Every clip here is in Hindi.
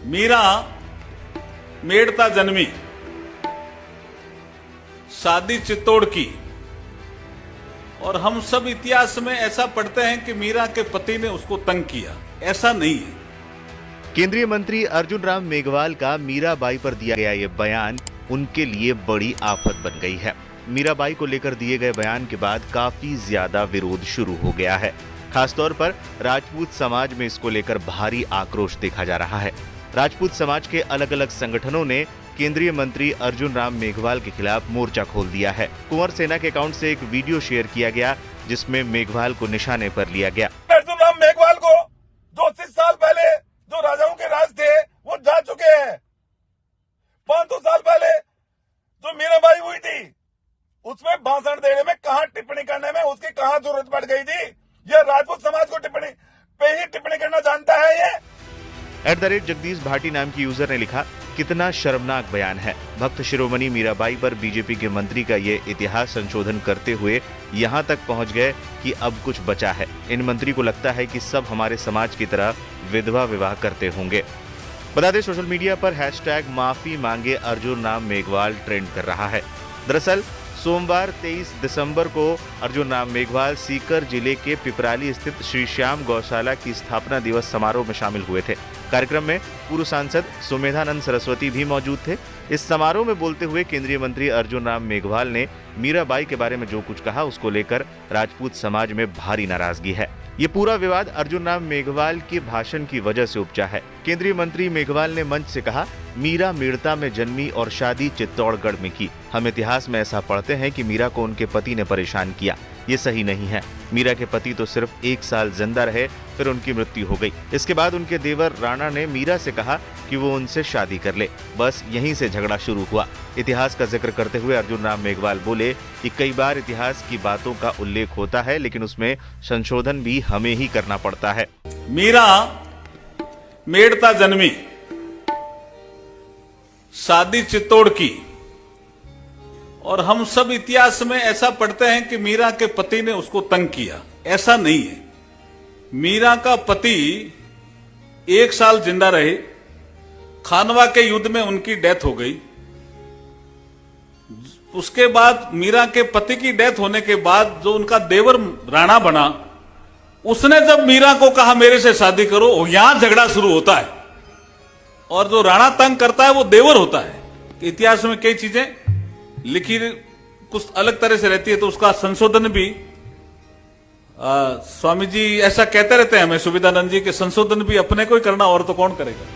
मीरा मेड़ता जन्मी, शादी चित्तौड़ की, और हम सब इतिहास में ऐसा पढ़ते हैं कि मीरा के पति ने उसको तंग किया। ऐसा नहीं है। केंद्रीय मंत्री अर्जुन राम मेघवाल का मीराबाई पर दिया गया ये बयान उनके लिए बड़ी आफत बन गई है। मीराबाई को लेकर दिए गए बयान के बाद काफी ज्यादा विरोध शुरू हो गया है। खासतौर पर राजपूत समाज में इसको लेकर भारी आक्रोश देखा जा रहा है। राजपूत समाज के अलग अलग संगठनों ने केंद्रीय मंत्री अर्जुन राम मेघवाल के खिलाफ मोर्चा खोल दिया है। कुंवर सेना के अकाउंट से एक वीडियो शेयर किया गया जिसमें मेघवाल को निशाने पर लिया गया। अर्जुन राम मेघवाल को 280 साल पहले जो राजाओं के राज थे वो जा चुके हैं। 500 साल पहले जो मीराबाई हुई थी उसमें भाषण देने में कहां टिप्पणी करने में उसकी कहां जरूरत पड़ गई थी। ये राजपूत समाज को टिप्पणी पे ही टिप्पणी करना जानता है। ये @जगदीश भाटी नाम की यूजर ने लिखा, कितना शर्मनाक बयान है। भक्त शिरोमणि मीराबाई पर बीजेपी के मंत्री का ये इतिहास संशोधन करते हुए यहाँ तक पहुँच गए कि अब कुछ बचा है। इन मंत्री को लगता है कि सब हमारे समाज की तरह विधवा विवाह करते होंगे। बता दें, सोशल मीडिया पर #माफी मांगे अर्जुन राम मेघवाल ट्रेंड कर रहा है। दरअसल सोमवार 23 दिसंबर को अर्जुन राम मेघवाल सीकर जिले के पिपराली स्थित श्री श्याम गौशाला की स्थापना दिवस समारोह में शामिल हुए थे। कार्यक्रम में पूर्व सांसद सुमेधानंद सरस्वती भी मौजूद थे। इस समारोह में बोलते हुए केंद्रीय मंत्री अर्जुन राम मेघवाल ने मीराबाई के बारे में जो कुछ कहा उसको लेकर राजपूत समाज में भारी नाराजगी है। ये पूरा विवाद अर्जुन राम मेघवाल के भाषण की वजह से उपजा है। केंद्रीय मंत्री मेघवाल ने मंच से कहा, मीरा मेड़ता में जन्मी और शादी चित्तौड़गढ़ में की। हम इतिहास में ऐसा पढ़ते हैं कि मीरा को उनके पति ने परेशान किया। ये सही नहीं है। मीरा के पति तो सिर्फ 1 साल जिंदा रहे, फिर उनकी मृत्यु हो गई। इसके बाद उनके देवर राणा ने मीरा से कहा कि वो उनसे शादी कर ले। बस यहीं से झगड़ा शुरू हुआ। इतिहास का जिक्र करते हुए अर्जुन राम मेघवाल बोले कि कई बार इतिहास की बातों का उल्लेख होता है, लेकिन उसमें संशोधन भी हमें ही करना पड़ता है। मीरा मेड़ता जन्मी, शादी चित्तौड़ की, और हम सब इतिहास में ऐसा पढ़ते हैं कि मीरा के पति ने उसको तंग किया। ऐसा नहीं है। मीरा का पति 1 साल जिंदा रहे। खानवा के युद्ध में उनकी डेथ हो गई। उसके बाद मीरा के पति की डेथ होने के बाद जो उनका देवर राणा बना, उसने जब मीरा को कहा मेरे से शादी करो, यहां झगड़ा शुरू होता है। और जो राणा तंग करता है वो देवर होता है। इतिहास में कई चीजें लिखी कुछ अलग तरह से रहती है, तो उसका संशोधन भी स्वामी जी ऐसा कहते रहते हैं हमें, सुविधानंद जी के, संशोधन भी अपने को ही करना और तो कौन करेगा।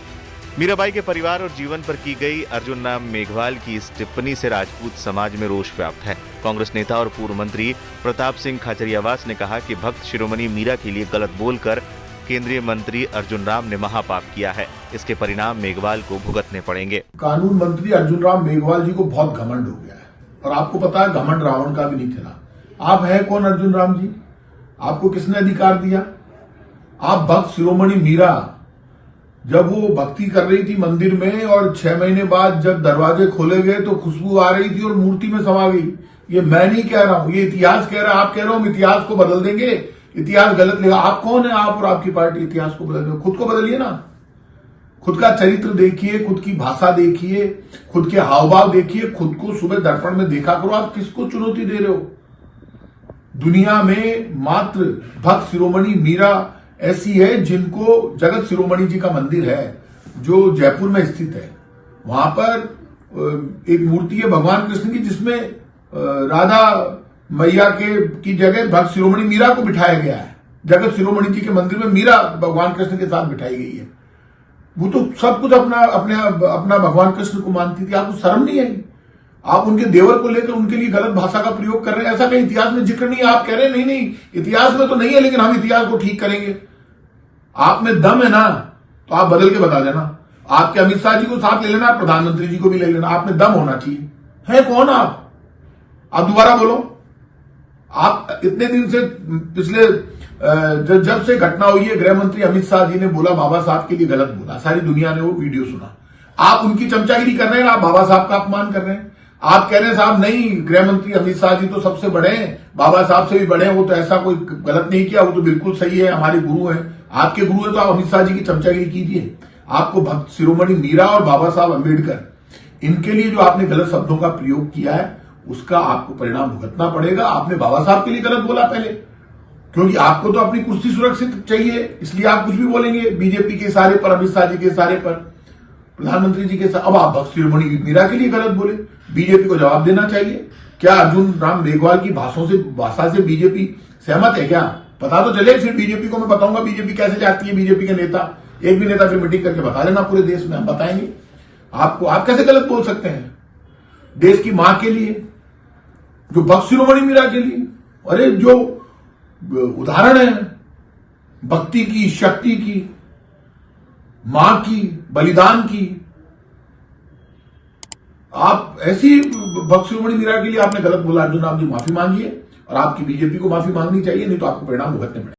मीराबाई के परिवार और जीवन पर की गई अर्जुन राम मेघवाल की इस टिप्पणी से राजपूत समाज में रोष व्याप्त है। कांग्रेस नेता और पूर्व मंत्री प्रताप सिंह खाचरियावास ने कहा कि भक्त शिरोमणि मीरा के लिए गलत बोलकर केंद्रीय मंत्री अर्जुन राम ने महापाप किया है। इसके परिणाम मेघवाल को भुगतने पड़ेंगे। कानून मंत्री अर्जुन राम मेघवाल जी को बहुत घमंड हो गया है, और आपको पता है घमंड रावण का भी नहीं चला। आप हैं कौन अर्जुन राम जी? आपको किसने अधिकार दिया? आप भक्त शिरोमणि मीरा, जब वो भक्ति कर रही थी मंदिर में और 6 महीने बाद जब दरवाजे खोले गए तो खुशबू आ रही थी और मूर्ति में समा गई। ये मैं नहीं कह रहा हूं, ये इतिहास कह रहा है। आप कह रहे हो हम इतिहास को बदल देंगे, इतिहास गलत लिखा। आप कौन है? आप और आपकी पार्टी इतिहास को बदल देंगे? खुद को बदलिए ना। खुद का चरित्र देखिए, खुद की भाषा देखिए, खुद के हाव भाव देखिए, खुद को सुबह दर्पण में देखा करो। आप किसको चुनौती दे रहे हो? दुनिया में मात्र भक्त शिरोमणि मीरा ऐसी है जिनको, जगत शिरोमणि जी का मंदिर है जो जयपुर में स्थित है। वहां पर एक मूर्ति है भगवान कृष्ण की, जिसमें राधा मैया की जगह भक्त शिरोमणि मीरा को बिठाया गया है। जगत शिरोमणि जी के मंदिर में मीरा भगवान कृष्ण के साथ बिठाई गई है। वो तो सब कुछ अपना भगवान कृष्ण को मानती थी। आपको शर्म नहीं आई? आप उनके देवर को लेकर उनके लिए गलत भाषा का प्रयोग कर रहे हैं। ऐसा कहीं इतिहास में जिक्र नहीं है। आप कह रहे हैं नहीं इतिहास में तो नहीं है, लेकिन हम इतिहास को ठीक करेंगे। आप में दम है ना, तो आप बदल के बता देना। आपके अमित शाह जी को साथ ले लेना, प्रधानमंत्री जी को भी ले लेना। आप में दम होना चाहिए। है कौन आप दोबारा बोलो। आप इतने दिन से, पिछले जब से घटना हुई है, गृह मंत्री अमित शाह जी ने बोला बाबा साहब के लिए गलत बोला, सारी दुनिया ने वो वीडियो सुना। आप उनकी चमचागिरी कर रहे हैं, आप बाबा साहब का अपमान कर रहे हैं। आप कह रहे हैं साहब नहीं, गृह मंत्री अमित शाह जी तो सबसे बड़े हैं, बाबा साहब से भी बड़े हैं, वो तो ऐसा कोई गलत नहीं किया, वो तो बिल्कुल सही है, हमारे गुरु हैं। आपके गुरु है तो आप अमित शाह जी की चमचागिरी कीजिए। आपको भक्त शिरोमणि मीरा और बाबा साहब अंबेडकर इनके लिए जो आपने गलत शब्दों का प्रयोग किया है उसका आपको परिणाम भुगतना पड़ेगा। आपने बाबा साहब के लिए गलत बोला पहले, क्योंकि आपको तो अपनी कुर्सी सुरक्षित चाहिए, इसलिए आप कुछ भी बोलेंगे बीजेपी के इशारे पर, अमित शाह जी के इशारे पर, प्रधानमंत्री जी के साथ। अब आप भक्त शिरोमणि मीरा के लिए गलत बोले, बीजेपी को जवाब देना चाहिए। क्या अर्जुन राम मेघवाल की भाषा से बीजेपी सहमत है क्या? पता तो चले, फिर बीजेपी को मैं बताऊंगा बीजेपी कैसे जाती है। बीजेपी के नेता, एक भी नेता फिर मीटिंग करके बता देना पूरे देश में, हम बताएंगे आपको। आप कैसे गलत बोल सकते हैं देश की मां के लिए, जो भक्त शिरोमणि मीरा के लिए? अरे जो उदाहरण है भक्ति की, शक्ति की, मां की, बलिदान की, आप ऐसी भक्त शिरोमणि मीरा के लिए आपने गलत बोला। अर्जुन राम जी माफी मांगिए और आपकी बीजेपी को माफी मांगनी चाहिए, नहीं तो आपको परिणाम भुगतने पड़ेंगे।